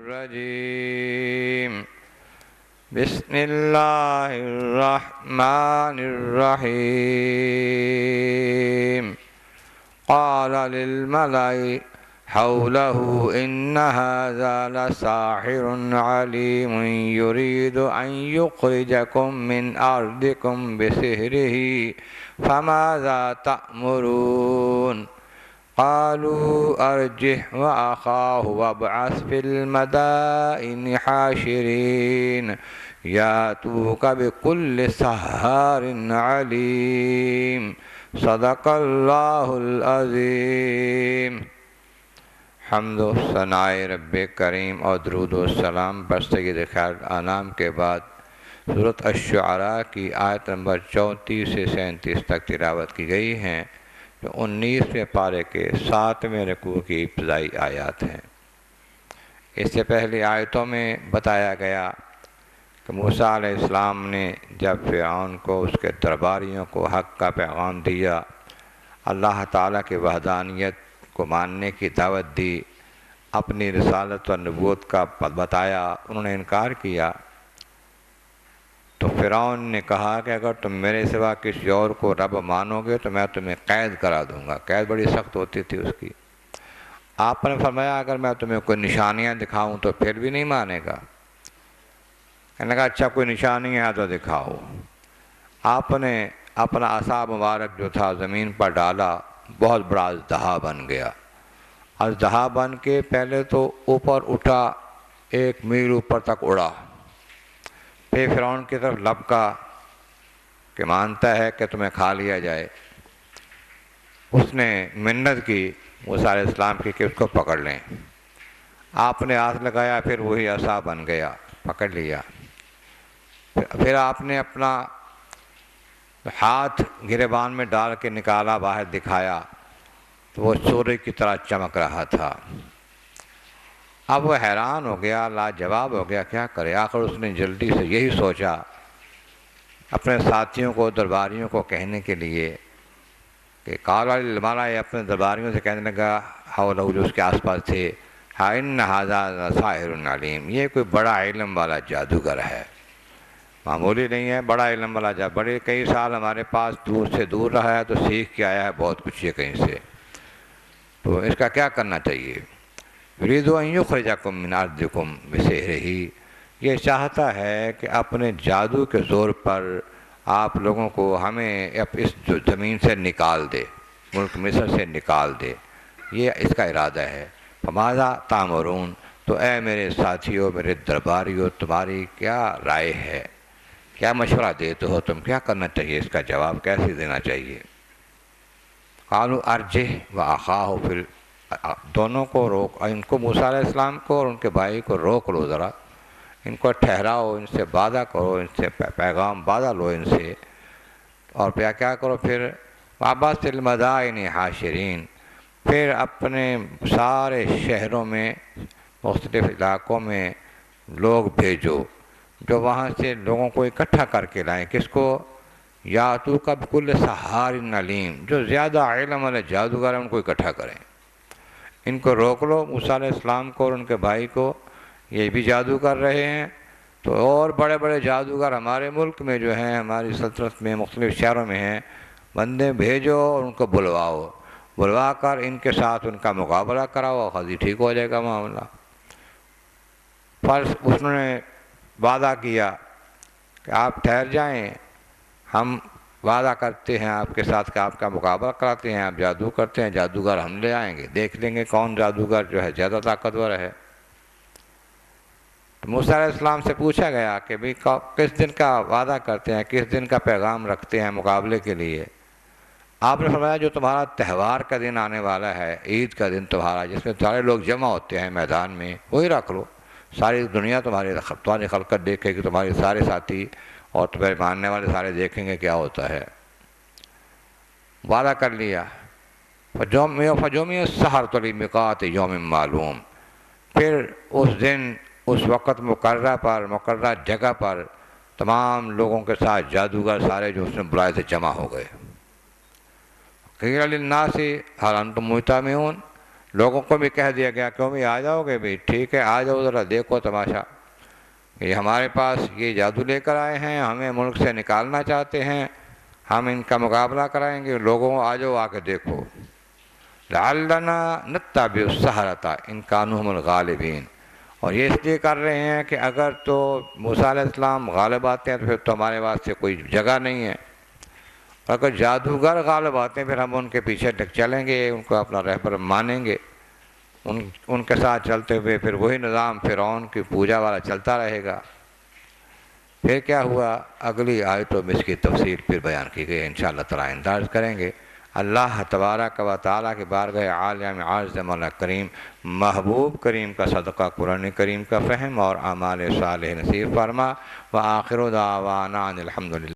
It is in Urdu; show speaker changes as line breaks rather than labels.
الرجيم بسم الله الرحمن الرحيم قال للملأ حوله إن هذا لساحر عليم يريد أن يخرجكم من أرضكم بسحره فماذا تأمرون قالوا أرجه وأخاه وابعث في المدائن حاشرين يأتوك بكل سحار عليم صدق اللہ العظیم۔ حمد و ثناء رب کریم اور درود و سلام پر سید خیر انام کے بعد سورۃ الشعراء کی آیت نمبر 34 سے 37 تک تلاوت کی گئی ہیں، جو 19ویں پارے کے 7ویں رکوع کی ابتدائی آیات ہیں۔ اس سے پہلی آیتوں میں بتایا گیا کہ موسیٰ علیہ السلام نے جب فرعون کو اس کے درباریوں کو حق کا پیغام دیا، اللہ تعالیٰ کی وحدانیت کو ماننے کی دعوت دی، اپنی رسالت و نبوت کا بتایا، انہوں نے انکار کیا، تو فرعون نے کہا کہ اگر تم میرے سوا کسی اور کو رب مانو گے تو میں تمہیں قید کرا دوں گا۔ قید بڑی سخت ہوتی تھی اس کی۔ آپ نے فرمایا اگر میں تمہیں کوئی نشانیاں دکھاؤں تو پھر بھی نہیں مانے گا؟ کہنے لگا اچھا کوئی نشانی ہے تو دکھاؤ۔ آپ نے اپنا عصا مبارک جو تھا زمین پر ڈالا، بہت بڑا اژدہا بن گیا۔ اژدہا بن کے پہلے تو اوپر اٹھا، 1 میل اوپر تک اڑا، پھر فرعون کی طرف لپکا کہ مانتا ہے کہ تمہیں کھا لیا جائے۔ اس نے منت کی موسیٰ علیہ السلام کی کہ اس کو پکڑ لیں۔ آپ نے ہاتھ لگایا، پھر وہی عصا بن گیا، پکڑ لیا۔ پھر آپ نے اپنا ہاتھ گریبان میں ڈال کے نکالا، باہر دکھایا تو وہ سورج کی طرح چمک رہا تھا۔ اب وہ حیران ہو گیا، لاجواب ہو گیا، کیا کرے؟ آخر اس نے جلدی سے یہی سوچا اپنے ساتھیوں کو، درباریوں کو کہنے کے لیے کہ قال للملأ، اپنے درباریوں سے کہنے لگا، حولہ جو اس کے آس پاس تھے، ان ھذا لساحر علیم، یہ کوئی بڑا علم والا جادوگر ہے، معمولی نہیں ہے، بڑا علم والا بڑے کئی سال ہمارے پاس دور سے دور رہا ہے تو سیکھ کے آیا ہے بہت کچھ یہ کہیں سے، تو اس کا کیا کرنا چاہیے؟ یرید ان یخرجکم من ارضکم بسحرہ، یہ چاہتا ہے کہ اپنے جادو کے زور پر آپ لوگوں کو، ہمیں اس زمین سے نکال دے، ملک مصر سے نکال دے، یہ اس کا ارادہ ہے۔ فماذا تأمرون، تو اے میرے ساتھیوں، میرے درباریوں، تمہاری کیا رائے ہے؟ کیا مشورہ دیتے ہو تم؟ کیا کرنا چاہیے؟ اس کا جواب کیسے دینا چاہیے؟ قالوا ارجہ واخاہ، پھر دونوں کو روک، ان کو موسیٰ علیہ السلام کو اور ان کے بھائی کو روک لو، ذرا ان کو ٹھہراؤ، ان سے وعدہ کرو، ان سے پیغام وعدہ لو ان سے، اور کیا کرو پھر؟ وابعث فی المدائن حاشرین، پھر اپنے سارے شہروں میں، مختلف علاقوں میں لوگ بھیجو جو وہاں سے لوگوں کو اکٹھا کر کے لائیں۔ کس کو؟ یاتوک بکل سحار علیم، جو زیادہ علم والے جادوگر ہیں ان کو اکٹھا کریں۔ ان کو روک لو، موسیٰ علیہ السلام کو اور ان کے بھائی کو، یہ بھی جادو کر رہے ہیں، تو اور بڑے بڑے جادوگر ہمارے ملک میں جو ہیں، ہماری سلطنت میں مختلف شہروں میں ہیں، بندے بھیجو اور ان کو بلواؤ، بلوا کر ان کے ساتھ ان کا مقابلہ کراؤ، خاصی ٹھیک ہو جائے گا معاملہ۔ فرض اس نے وعدہ کیا کہ آپ ٹھہر جائیں، ہم وعدہ کرتے ہیں آپ کے ساتھ کہ آپ کا مقابلہ کراتے ہیں، آپ جادو کرتے ہیں، جادوگر ہم لے آئیں گے، دیکھ لیں گے کون جادوگر جو ہے زیادہ طاقتور ہے۔ تو موسیٰ علیہ السلام سے پوچھا گیا کہ بھی کس دن کا وعدہ کرتے ہیں، کس دن کا پیغام رکھتے ہیں مقابلے کے لیے؟ آپ نے فرمایا جو تمہارا تہوار کا دن آنے والا ہے، عید کا دن تمہارا، جس میں سارے لوگ جمع ہوتے ہیں میدان میں، وہی رکھ لو، ساری دنیا تمہاری خلقت دیکھے گی، تمہارے سارے ساتھی اور تمہیں ماننے والے سارے دیکھیں گے کیا ہوتا ہے۔ وعدہ کر لیا۔ فجمع السحرۃ لمیقات یوم معلوم، پھر اس دن، اس وقت مقررہ پر، مقررہ جگہ پر تمام لوگوں کے ساتھ جادوگر سارے جو اس نے بلائے تھے جمع ہو گئے۔ قیل للناس ھل انتم مجتمعون، لوگوں کو بھی کہہ دیا گیا کیوں بھی آ جاؤ گے بھی، ٹھیک ہے آ جاؤ ذرا دیکھو تماشا، یہ ہمارے پاس یہ جادو لے کر آئے ہیں، ہمیں ملک سے نکالنا چاہتے ہیں، ہم ان کا مقابلہ کرائیں گے، لوگوں آ جاؤ آ کے دیکھو۔ لعلنا نتبع السحرۃ ان کانوا هم الغالبین، اور یہ اس لیے کر رہے ہیں کہ اگر تو موسیٰ علیہ السلام غالب آتے ہیں تو پھر تو ہمارے واسطے کوئی جگہ نہیں ہے، اگر جادوگر غالب آتے ہیں پھر ہم ان کے پیچھے چلیں گے، ان کو اپنا رہبر مانیں گے، ان کے ساتھ چلتے ہوئے پھر وہی نظام فرعون کی پوجا والا چلتا رہے گا۔ پھر کیا ہوا، اگلی آیتوں میں اس کی تفصیل پھر بیان کی گئی، انشاءاللہ تعالیٰ انداز کریں گے۔ اللہ تبارک و تعالیٰ کے بارگاہ عالیہ میں عز مولا کریم محبوب کریم کا صدقہ قرآن کریم کا فہم اور اعمال صالح نصیب فرما۔ وآخر دعوانا ان الحمدللہ۔